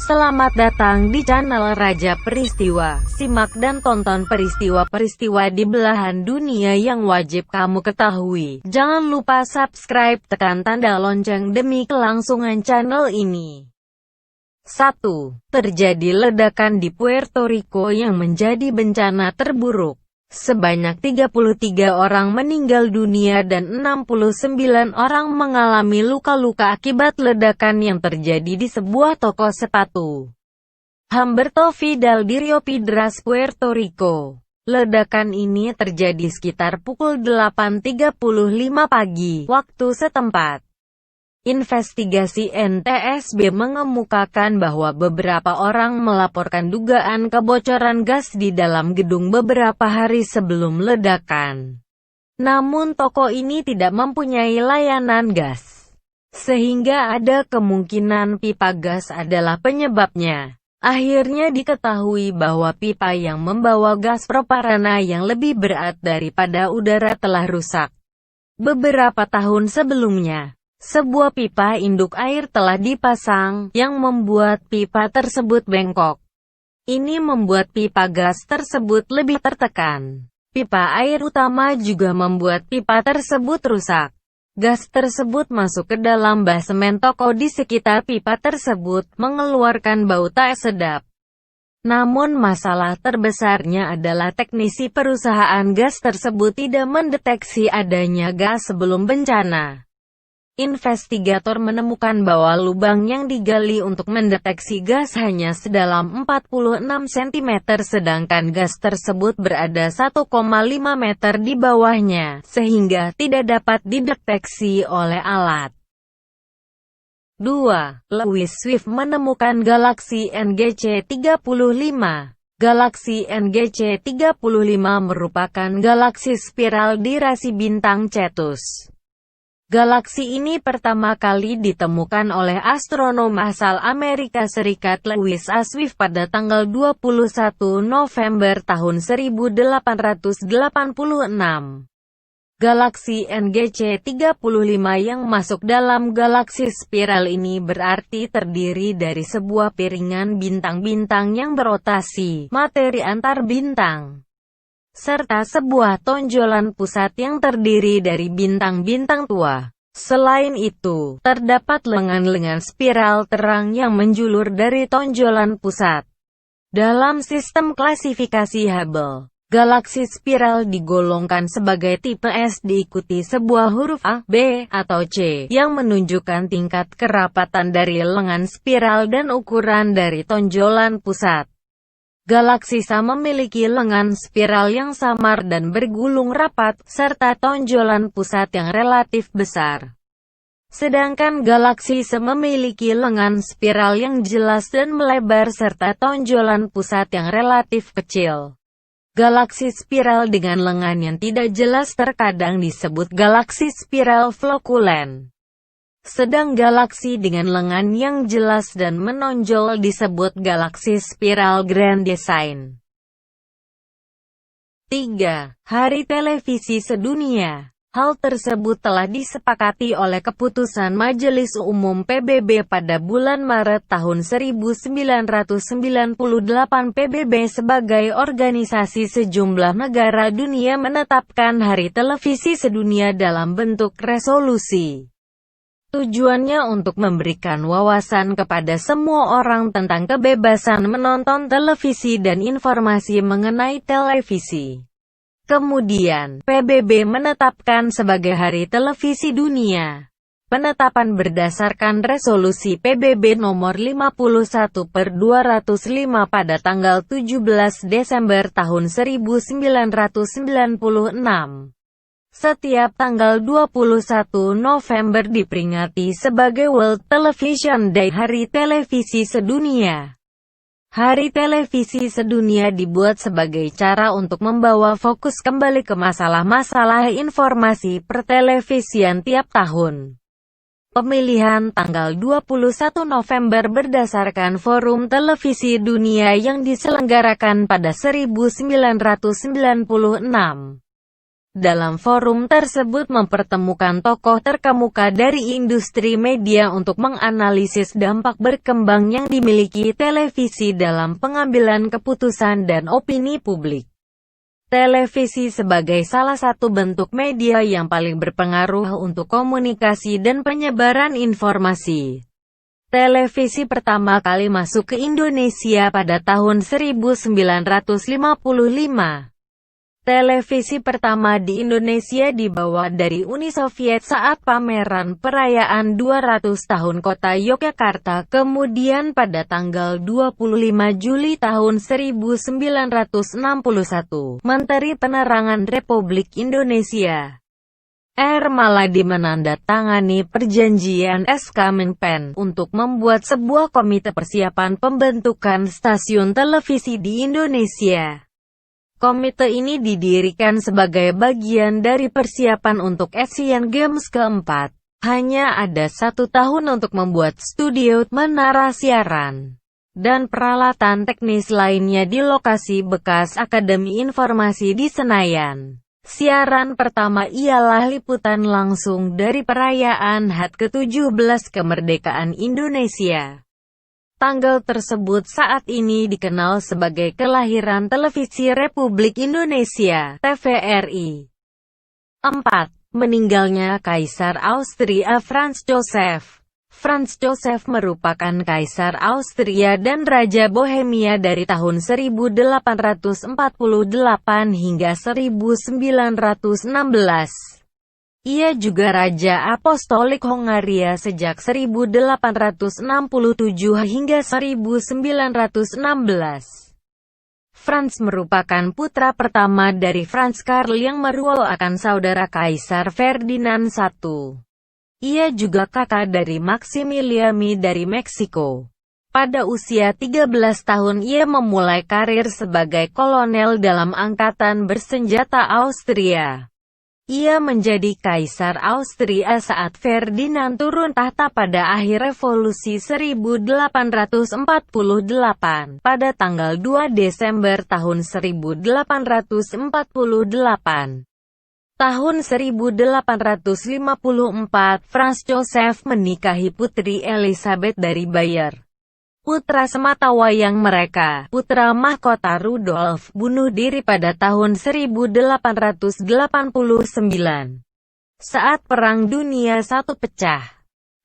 Selamat datang di channel Raja Peristiwa. Simak dan tonton peristiwa-peristiwa di belahan dunia yang wajib kamu ketahui. Jangan lupa subscribe, tekan tanda lonceng demi kelangsungan channel ini. 1. Terjadi ledakan di Puerto Rico yang menjadi bencana terburuk. Sebanyak 33 orang meninggal dunia dan 69 orang mengalami luka-luka akibat ledakan yang terjadi di sebuah toko sepatu. Humberto Vidal di Rio Piedras, Puerto Rico. Ledakan ini terjadi sekitar pukul 8.35 pagi, waktu setempat. Investigasi NTSB mengemukakan bahwa beberapa orang melaporkan dugaan kebocoran gas di dalam gedung beberapa hari sebelum ledakan. Namun toko ini tidak mempunyai layanan gas, sehingga ada kemungkinan pipa gas adalah penyebabnya. Akhirnya diketahui bahwa pipa yang membawa gas propana yang lebih berat daripada udara telah rusak. Beberapa tahun sebelumnya, sebuah pipa induk air telah dipasang, yang membuat pipa tersebut bengkok. Ini membuat pipa gas tersebut lebih tertekan. Pipa air utama juga membuat pipa tersebut rusak. Gas tersebut masuk ke dalam basemen toko di sekitar pipa tersebut, mengeluarkan bau tak sedap. Namun masalah terbesarnya adalah teknisi perusahaan gas tersebut tidak mendeteksi adanya gas sebelum bencana. Investigator menemukan bahwa lubang yang digali untuk mendeteksi gas hanya sedalam 46 cm sedangkan gas tersebut berada 1,5 meter di bawahnya, sehingga tidak dapat dideteksi oleh alat. 2. Lewis Swift menemukan galaksi NGC 35. Galaksi NGC 35 merupakan galaksi spiral di rasi bintang Cetus. Galaksi ini pertama kali ditemukan oleh astronom asal Amerika Serikat Lewis A. Swift pada tanggal 21 November tahun 1886. Galaksi NGC 35 yang masuk dalam galaksi spiral ini berarti terdiri dari sebuah piringan bintang-bintang yang berotasi, materi antar bintang, serta sebuah tonjolan pusat yang terdiri dari bintang-bintang tua. Selain itu, terdapat lengan-lengan spiral terang yang menjulur dari tonjolan pusat. Dalam sistem klasifikasi Hubble, galaksi spiral digolongkan sebagai tipe S diikuti sebuah huruf A, B, atau C, yang menunjukkan tingkat kerapatan dari lengan spiral dan ukuran dari tonjolan pusat. Galaksi S memiliki lengan spiral yang samar dan bergulung rapat, serta tonjolan pusat yang relatif besar. Sedangkan galaksi S memiliki lengan spiral yang jelas dan melebar serta tonjolan pusat yang relatif kecil. Galaksi spiral dengan lengan yang tidak jelas terkadang disebut galaksi spiral flokulen. Sedang galaksi dengan lengan yang jelas dan menonjol disebut galaksi spiral grand design. 3. Hari Televisi Sedunia. Hal tersebut telah disepakati oleh keputusan Majelis Umum PBB pada bulan Maret tahun 1998. PBB sebagai organisasi sejumlah negara dunia menetapkan Hari Televisi Sedunia dalam bentuk resolusi. Tujuannya untuk memberikan wawasan kepada semua orang tentang kebebasan menonton televisi dan informasi mengenai televisi. Kemudian, PBB menetapkan sebagai Hari Televisi Dunia. Penetapan berdasarkan resolusi PBB nomor 51/205 pada tanggal 17 Desember tahun 1996. Setiap tanggal 21 November diperingati sebagai World Television Day, Hari Televisi Sedunia. Hari Televisi Sedunia dibuat sebagai cara untuk membawa fokus kembali ke masalah-masalah informasi pertelevisian tiap tahun. Pemilihan tanggal 21 November berdasarkan Forum Televisi Dunia yang diselenggarakan pada 1996. Dalam forum tersebut mempertemukan tokoh terkemuka dari industri media untuk menganalisis dampak berkembang yang dimiliki televisi dalam pengambilan keputusan dan opini publik. Televisi sebagai salah satu bentuk media yang paling berpengaruh untuk komunikasi dan penyebaran informasi. Televisi pertama kali masuk ke Indonesia pada tahun 1955. Televisi pertama di Indonesia dibawa dari Uni Soviet saat pameran perayaan 200 tahun Kota Yogyakarta, kemudian pada tanggal 25 Juli tahun 1961, Menteri Penerangan Republik Indonesia R. Maladi menandatangani perjanjian SK Menpen untuk membuat sebuah komite persiapan pembentukan stasiun televisi di Indonesia. Komite ini didirikan sebagai bagian dari persiapan untuk Asian Games keempat. Hanya ada 1 tahun untuk membuat studio, menara siaran, dan peralatan teknis lainnya di lokasi bekas Akademi Informasi di Senayan. Siaran pertama ialah liputan langsung dari perayaan HUT ke-17 kemerdekaan Indonesia. Tanggal tersebut saat ini dikenal sebagai kelahiran Televisi Republik Indonesia, TVRI. 4. Meninggalnya Kaisar Austria Franz Joseph. Franz Joseph merupakan Kaisar Austria dan Raja Bohemia dari tahun 1848 hingga 1916. Ia juga Raja Apostolik Hongaria sejak 1867 hingga 1916. Franz merupakan putra pertama dari Franz Karl yang merupakan saudara Kaisar Ferdinand I. Ia juga kakak dari Maximilian dari Meksiko. Pada usia 13 tahun ia memulai karir sebagai kolonel dalam Angkatan Bersenjata Austria. Ia menjadi Kaisar Austria saat Ferdinand turun tahta pada akhir Revolusi 1848, pada tanggal 2 Desember tahun 1848. Tahun 1854, Franz Joseph menikahi Putri Elizabeth dari Bayer. Putra sematawayang mereka, putra mahkota Rudolf, bunuh diri pada tahun 1889. Saat Perang Dunia I pecah,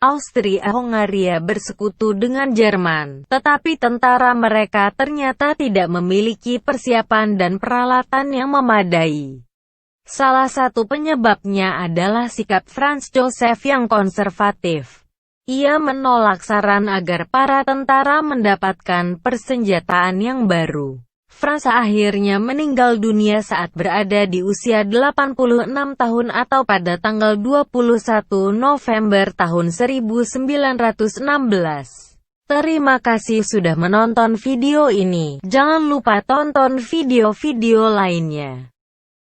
Austria-Hongaria bersekutu dengan Jerman, tetapi tentara mereka ternyata tidak memiliki persiapan dan peralatan yang memadai. Salah satu penyebabnya adalah sikap Franz Joseph yang konservatif. Ia menolak saran agar para tentara mendapatkan persenjataan yang baru. Franz akhirnya meninggal dunia saat berada di usia 86 tahun atau pada tanggal 21 November tahun 1916. Terima kasih sudah menonton video ini. Jangan lupa tonton video-video lainnya.